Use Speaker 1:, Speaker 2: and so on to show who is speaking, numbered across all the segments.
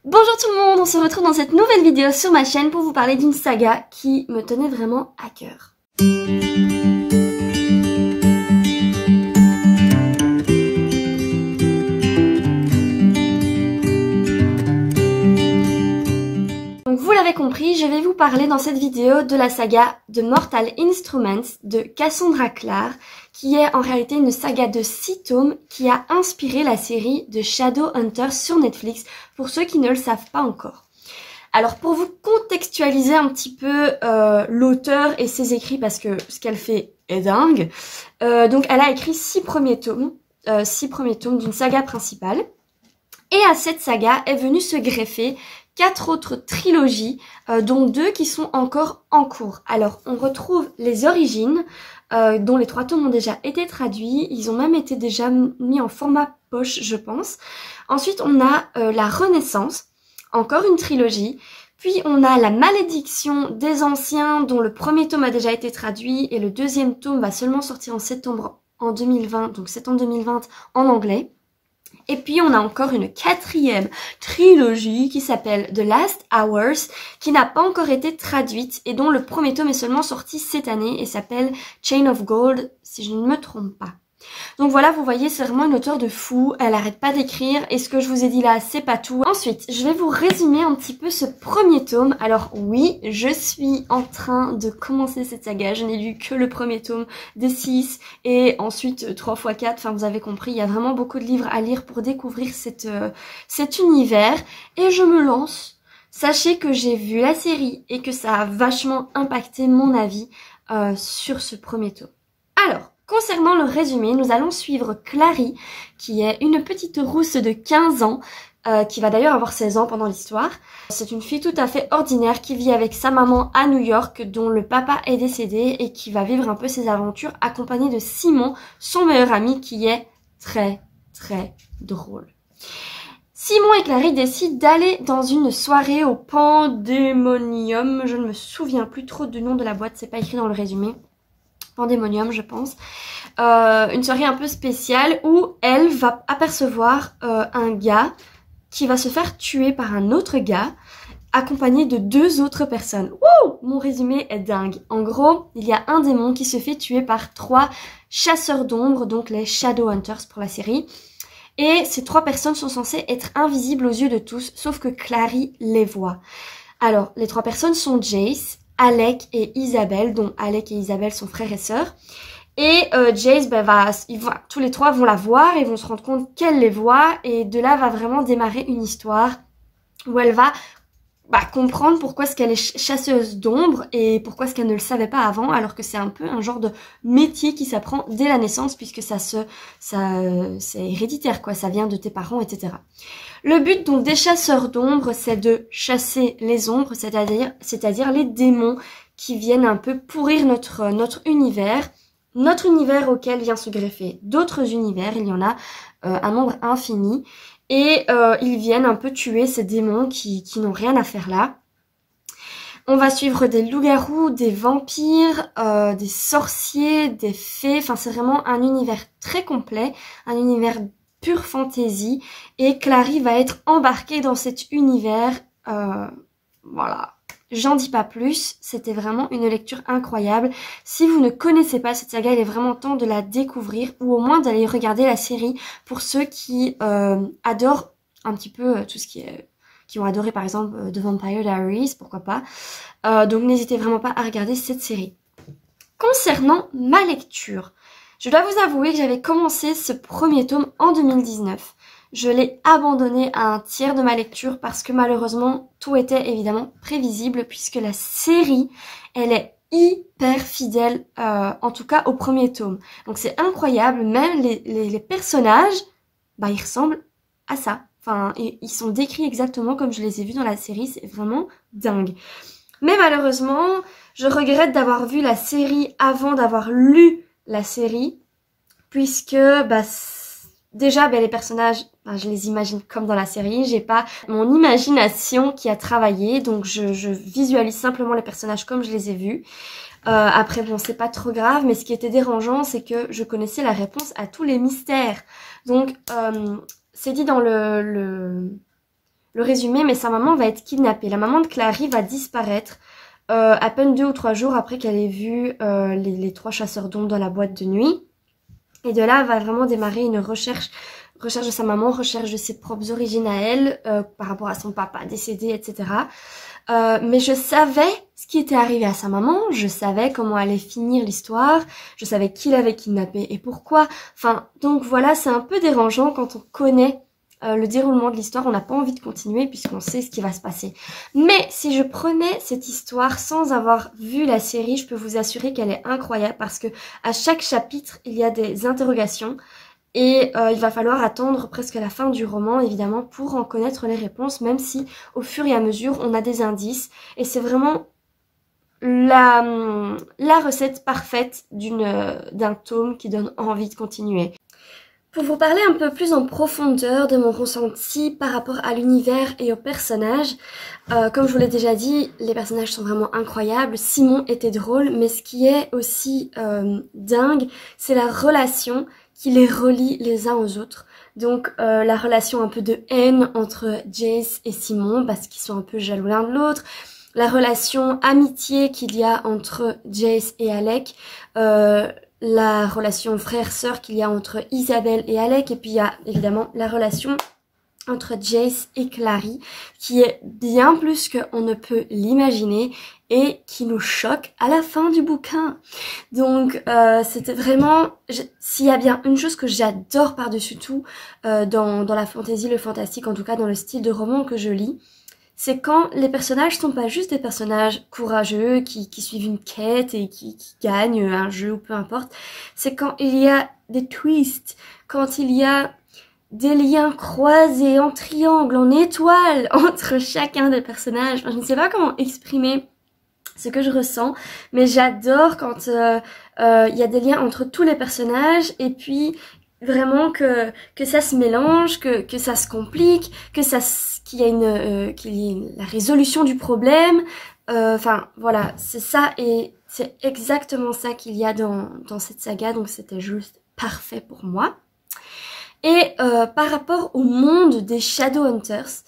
Speaker 1: Bonjour tout le monde, on se retrouve dans cette nouvelle vidéo sur ma chaîne pour vous parler d'une saga qui me tenait vraiment à cœur. Donc vous l'avez compris, je vais vous parler dans cette vidéo de la saga de Mortal Instruments de Cassandra Clare, qui est en réalité une saga de 6 tomes qui a inspiré la série de Shadowhunters sur Netflix, pour ceux qui ne le savent pas encore. Alors pour vous contextualiser un petit peu l'auteur et ses écrits, parce que ce qu'elle fait est dingue, donc elle a écrit 6 premiers tomes d'une saga principale, et à cette saga est venue se greffer 4 autres trilogies, dont 2 qui sont encore en cours. Alors on retrouve les origines, dont les 3 tomes ont déjà été traduits, ils ont même été déjà mis en format poche je pense. Ensuite on a la Renaissance, encore une trilogie, puis on a la Malédiction des Anciens, dont le premier tome a déjà été traduit et le deuxième tome va seulement sortir en septembre en 2020, donc septembre 2020 en anglais. Et puis on a encore une 4e trilogie qui s'appelle The Last Hours, qui n'a pas encore été traduite et dont le premier tome est seulement sorti cette année et s'appelle Chain of Gold, si je ne me trompe pas. Donc voilà, vous voyez, c'est vraiment une auteure de fou, elle arrête pas d'écrire et ce que je vous ai dit là, c'est pas tout. Ensuite, je vais vous résumer un petit peu ce premier tome. Alors oui, je suis en train de commencer cette saga, je n'ai lu que le premier tome des 6 et ensuite 3 x 4, enfin vous avez compris, il y a vraiment beaucoup de livres à lire pour découvrir cet univers et je me lance. Sachez que j'ai vu la série et que ça a vachement impacté mon avis sur ce premier tome. Alors, concernant le résumé, nous allons suivre Clary, qui est une petite rousse de 15 ans, qui va d'ailleurs avoir 16 ans pendant l'histoire. C'est une fille tout à fait ordinaire qui vit avec sa maman à New York, dont le papa est décédé et qui va vivre un peu ses aventures accompagnée de Simon, son meilleur ami, qui est très drôle. Simon et Clary décident d'aller dans une soirée au Pandémonium. Je ne me souviens plus trop du nom de la boîte, c'est pas écrit dans le résumé. Pandémonium je pense, une soirée un peu spéciale où elle va apercevoir un gars qui va se faire tuer par un autre gars accompagné de 2 autres personnes. Wouh, mon résumé est dingue. En gros, il y a un démon qui se fait tuer par 3 chasseurs d'ombre, donc les Shadowhunters pour la série. Et ces 3 personnes sont censées être invisibles aux yeux de tous, sauf que Clary les voit. Alors, les 3 personnes sont Jace, Alec et Isabelle, dont Alec et Isabelle sont frères et sœurs. Et Jace, tous les 3 vont la voir et vont se rendre compte qu'elle les voit. Et de là va vraiment démarrer une histoire où elle va comprendre pourquoi est-ce qu'elle est chasseuse d'ombre et pourquoi est-ce qu'elle ne le savait pas avant, alors que c'est un peu un genre de métier qui s'apprend dès la naissance puisque c'est héréditaire quoi, ça vient de tes parents, etc. Le but donc des chasseurs d'ombre, c'est de chasser les ombres, c'est-à-dire les démons qui viennent un peu pourrir notre univers auquel vient se greffer d'autres univers, il y en a un nombre infini. Et ils viennent un peu tuer ces démons qui n'ont rien à faire là. On va suivre des loups-garous, des vampires, des sorciers, des fées. Enfin, c'est vraiment un univers très complet, un univers pure fantasy. Et Clary va être embarquée dans cet univers. Voilà. J'en dis pas plus, c'était vraiment une lecture incroyable. Si vous ne connaissez pas cette saga, il est vraiment temps de la découvrir ou au moins d'aller regarder la série pour ceux qui adorent un petit peu tout ce qui ont adoré par exemple The Vampire Diaries, pourquoi pas. Donc n'hésitez vraiment pas à regarder cette série. Concernant ma lecture, je dois vous avouer que j'avais commencé ce premier tome en 2019. Je l'ai abandonné à un tiers de ma lecture parce que malheureusement, tout était évidemment prévisible puisque la série, elle est hyper fidèle, en tout cas au premier tome. Donc c'est incroyable, même les personnages, ils ressemblent à ça. Enfin, ils sont décrits exactement comme je les ai vus dans la série, c'est vraiment dingue. Mais malheureusement, je regrette d'avoir vu la série avant d'avoir lu la série, puisque déjà, les personnages, je les imagine comme dans la série. J'ai pas mon imagination qui a travaillé, donc je visualise simplement les personnages comme je les ai vus. Après, bon, c'est pas trop grave, mais ce qui était dérangeant, c'est que je connaissais la réponse à tous les mystères. Donc, c'est dit dans le résumé, mais sa maman va être kidnappée. La maman de Clary va disparaître à peine 2 ou 3 jours après qu'elle ait vu les 3 chasseurs d'ombres dans la boîte de nuit. Et de là va vraiment démarrer une recherche de sa maman, recherche de ses propres origines à elle, par rapport à son papa décédé, etc. Mais je savais ce qui était arrivé à sa maman, je savais comment allait finir l'histoire, je savais qui l'avait kidnappée et pourquoi. Enfin, donc voilà, c'est un peu dérangeant quand on connaît le déroulement de l'histoire, on n'a pas envie de continuer puisqu'on sait ce qui va se passer. Mais si je prenais cette histoire sans avoir vu la série, je peux vous assurer qu'elle est incroyable parce que à chaque chapitre, il y a des interrogations et il va falloir attendre presque la fin du roman, évidemment, pour en connaître les réponses, même si au fur et à mesure, on a des indices. Et c'est vraiment la recette parfaite d'un tome qui donne envie de continuer. Pour vous parler un peu plus en profondeur de mon ressenti par rapport à l'univers et aux personnages, comme je vous l'ai déjà dit, les personnages sont vraiment incroyables. Simon était drôle, mais ce qui est aussi dingue, c'est la relation qui les relie les uns aux autres. Donc la relation un peu de haine entre Jace et Simon, parce qu'ils sont un peu jaloux l'un de l'autre. La relation amitié qu'il y a entre Jace et Alec. La relation frère-sœur qu'il y a entre Isabelle et Alec, et puis il y a évidemment la relation entre Jace et Clary, qui est bien plus qu'on ne peut l'imaginer et qui nous choque à la fin du bouquin. Donc c'était vraiment, s'il y a bien une chose que j'adore par-dessus tout dans la fantasy, le fantastique, en tout cas dans le style de roman que je lis, c'est quand les personnages sont pas juste des personnages courageux qui suivent une quête et qui gagnent un jeu ou peu importe. C'est quand il y a des twists, quand il y a des liens croisés en triangle, en étoile entre chacun des personnages. Enfin, je ne sais pas comment exprimer ce que je ressens, mais j'adore quand il y a des liens entre tous les personnages et puis vraiment que ça se mélange, que ça se complique, qu'il y ait la résolution du problème. Enfin voilà, c'est ça et c'est exactement ça qu'il y a dans cette saga, donc c'était juste parfait pour moi. Et par rapport au monde des Shadowhunters,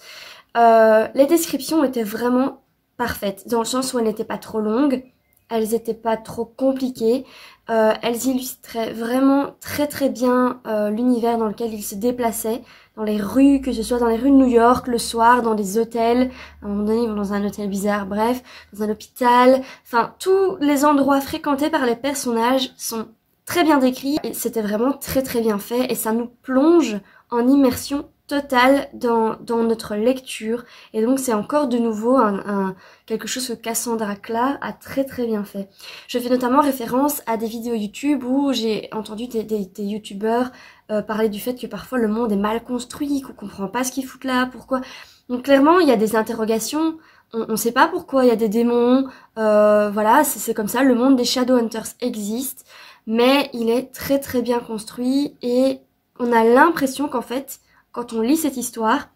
Speaker 1: les descriptions étaient vraiment parfaites, dans le sens où elles n'étaient pas trop longues, elles n'étaient pas trop compliquées, elles illustraient vraiment très très bien l'univers dans lequel ils se déplaçaient, dans les rues, que ce soit dans les rues de New York, le soir, dans des hôtels, à un moment donné ils vont dans un hôtel bizarre, bref, dans un hôpital, enfin tous les endroits fréquentés par les personnages sont très bien décrits et c'était vraiment très très bien fait et ça nous plonge en immersion totale dans notre lecture et donc c'est encore de nouveau quelque chose que Cassandra Clare a très très bien fait. Je fais notamment référence à des vidéos YouTube où j'ai entendu des youtubeurs parler du fait que parfois le monde est mal construit, qu'on comprend pas ce qu'ils foutent là, pourquoi. Donc clairement il y a des interrogations, on sait pas pourquoi il y a des démons, voilà c'est comme ça, le monde des Shadowhunters existe, mais il est très très bien construit et on a l'impression qu'en fait quand on lit cette histoire,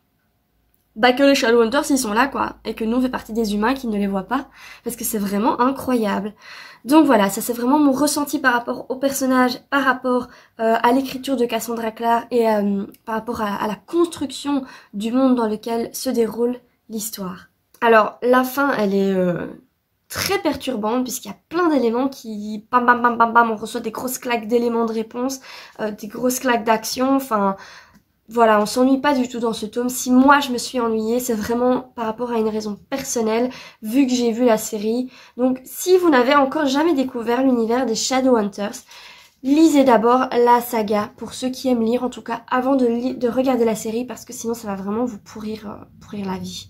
Speaker 1: bah que les Shadowhunters ils sont là quoi, et que nous on fait partie des humains qui ne les voient pas, parce que c'est vraiment incroyable. Donc voilà, ça c'est vraiment mon ressenti par rapport au personnage, par rapport à l'écriture de Cassandra Clare et par rapport à la construction du monde dans lequel se déroule l'histoire. Alors la fin elle est très perturbante puisqu'il y a plein d'éléments qui bam bam bam bam bam, on reçoit des grosses claques d'éléments de réponse, des grosses claques d'action, enfin voilà, on s'ennuie pas du tout dans ce tome. Si moi je me suis ennuyée, c'est vraiment par rapport à une raison personnelle, vu que j'ai vu la série. Donc si vous n'avez encore jamais découvert l'univers des Shadowhunters, lisez d'abord la saga, pour ceux qui aiment lire en tout cas, avant de regarder la série, parce que sinon ça va vraiment vous pourrir la vie.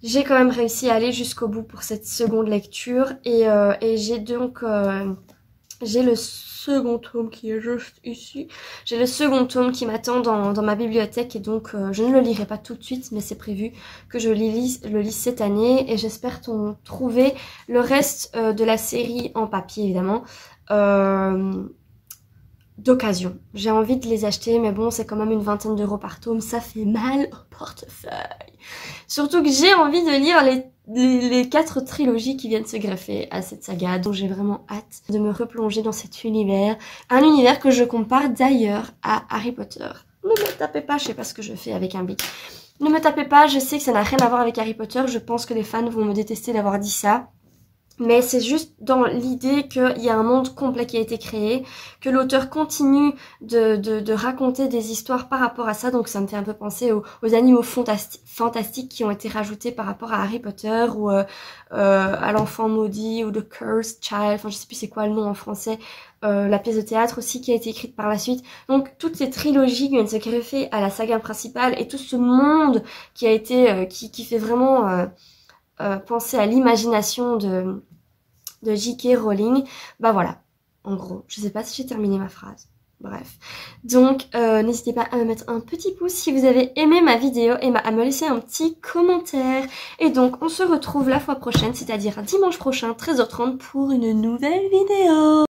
Speaker 1: J'ai quand même réussi à aller jusqu'au bout pour cette seconde lecture, et j'ai donc... j'ai le second tome qui est juste ici. J'ai le second tome qui m'attend dans ma bibliothèque et donc je ne le lirai pas tout de suite, mais c'est prévu que je le lise cette année et j'espère trouver le reste de la série en papier évidemment d'occasion. J'ai envie de les acheter mais bon c'est quand même une vingtaine d'euros par tome, ça fait mal au portefeuille. Surtout que j'ai envie de lire les 4 trilogies qui viennent se greffer à cette saga, donc j'ai vraiment hâte de me replonger dans cet univers, un univers que je compare d'ailleurs à Harry Potter. Ne me tapez pas, je sais pas ce que je fais avec un bic. Ne me tapez pas, je sais que ça n'a rien à voir avec Harry Potter, je pense que les fans vont me détester d'avoir dit ça. Mais c'est juste dans l'idée qu'il y a un monde complet qui a été créé, que l'auteur continue de raconter des histoires par rapport à ça. Donc ça me fait un peu penser aux animaux fantastiques qui ont été rajoutés par rapport à Harry Potter ou à l'enfant maudit ou The Cursed Child. Enfin je sais plus c'est quoi le nom en français. La pièce de théâtre aussi qui a été écrite par la suite. Donc toutes ces trilogies qui viennent se greffer à la saga principale et tout ce monde qui a été qui fait vraiment penser à l'imagination de J.K. Rowling, bah voilà, en gros, je sais pas si j'ai terminé ma phrase, bref. Donc, n'hésitez pas à me mettre un petit pouce si vous avez aimé ma vidéo et à me laisser un petit commentaire. Et donc, on se retrouve la fois prochaine, c'est-à-dire dimanche prochain, 13h30, pour une nouvelle vidéo.